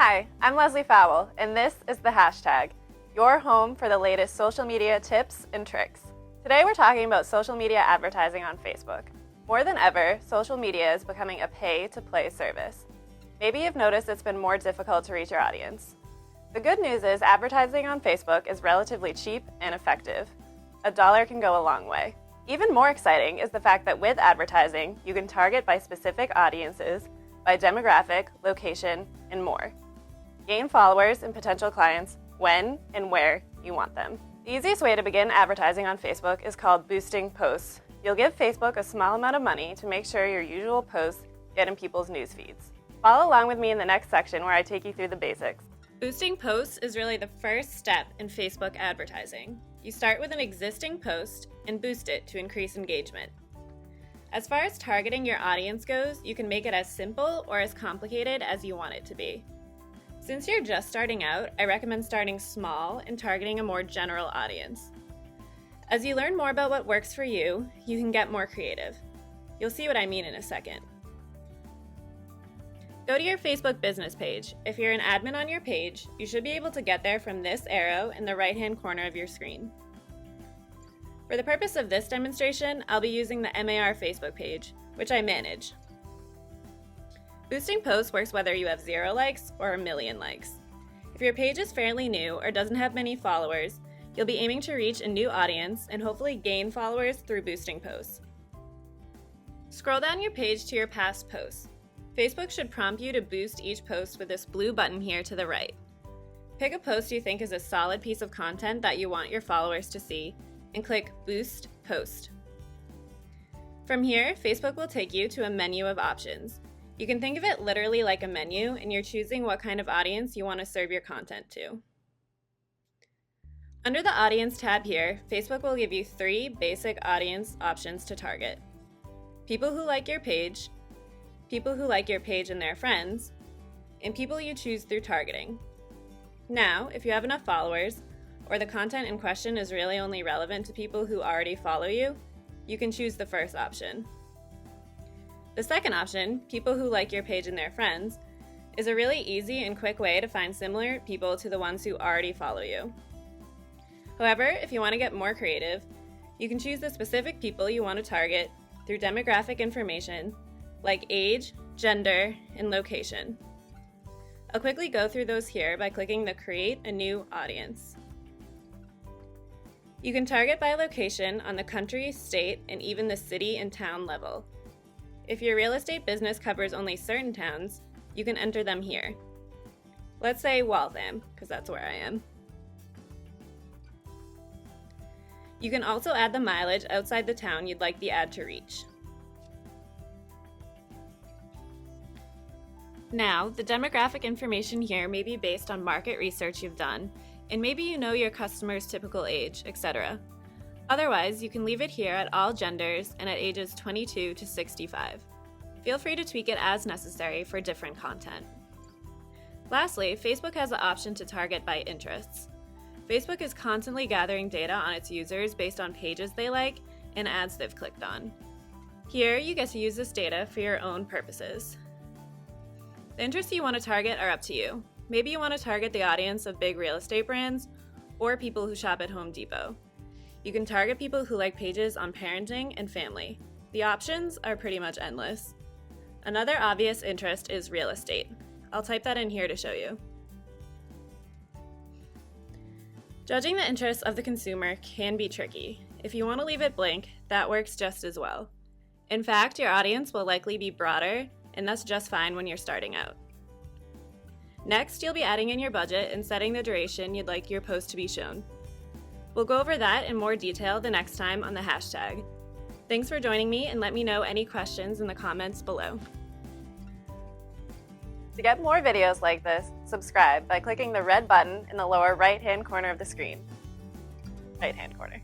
Hi, I'm Leslie Fowle, and this is The Hashtag, your home for the latest social media tips and tricks. Today we're talking about social media advertising on Facebook. More than ever, social media is becoming a pay-to-play service. Maybe you've noticed it's been more difficult to reach your audience. The good news is advertising on Facebook is relatively cheap and effective. $1 can go a long way. Even more exciting is the fact that with advertising, you can target by specific audiences, by demographic, location, and more. Gain followers and potential clients when and where you want them. The easiest way to begin advertising on Facebook is called boosting posts. You'll give Facebook a small amount of money to make sure your usual posts get in people's news feeds. Follow along with me in the next section where I take you through the basics. Boosting posts is really the first step in Facebook advertising. You start with an existing post and boost it to increase engagement. As far as targeting your audience goes, you can make it as simple or as complicated as you want it to be. Since you're just starting out, I recommend starting small and targeting a more general audience. As you learn more about what works for you, you can get more creative. You'll see what I mean in a second. Go to your Facebook business page. If you're an admin on your page, you should be able to get there from this arrow in the right-hand corner of your screen. For the purpose of this demonstration, I'll be using the MAR Facebook page, which I manage. Boosting posts works whether you have 0 likes or 1 million likes. If your page is fairly new or doesn't have many followers, you'll be aiming to reach a new audience and hopefully gain followers through boosting posts. Scroll down your page to your past posts. Facebook should prompt you to boost each post with this blue button here to the right. Pick a post you think is a solid piece of content that you want your followers to see and click Boost Post. From here, Facebook will take you to a menu of options. You can think of it literally like a menu, and you're choosing what kind of audience you want to serve your content to. Under the Audience tab here, Facebook will give you 3 basic audience options to target: people who like your page, people who like your page and their friends, and people you choose through targeting. Now, if you have enough followers, or the content in question is really only relevant to people who already follow you, you can choose the first option. The second option, people who like your page and their friends, is a really easy and quick way to find similar people to the ones who already follow you. However, if you want to get more creative, you can choose the specific people you want to target through demographic information like age, gender, and location. I'll quickly go through those here by clicking the Create a New Audience. You can target by location on the country, state, and even the city and town level. If your real estate business covers only certain towns, you can enter them here. Let's say Waltham, because that's where I am. You can also add the mileage outside the town you'd like the ad to reach. Now, the demographic information here may be based on market research you've done, and maybe you know your customer's typical age, etc. Otherwise, you can leave it here at all genders and at ages 22 to 65. Feel free to tweak it as necessary for different content. Lastly, Facebook has the option to target by interests. Facebook is constantly gathering data on its users based on pages they like and ads they've clicked on. Here, you get to use this data for your own purposes. The interests you want to target are up to you. Maybe you want to target the audience of big real estate brands or people who shop at Home Depot. You can target people who like pages on parenting and family. The options are pretty much endless. Another obvious interest is real estate. I'll type that in here to show you. Judging the interests of the consumer can be tricky. If you want to leave it blank, that works just as well. In fact, your audience will likely be broader, and that's just fine when you're starting out. Next, you'll be adding in your budget and setting the duration you'd like your post to be shown. We'll go over that in more detail the next time on the hashtag. Thanks for joining me, and let me know any questions in the comments below. To get more videos like this, subscribe by clicking the red button in the lower right-hand corner of the screen. Right-hand corner.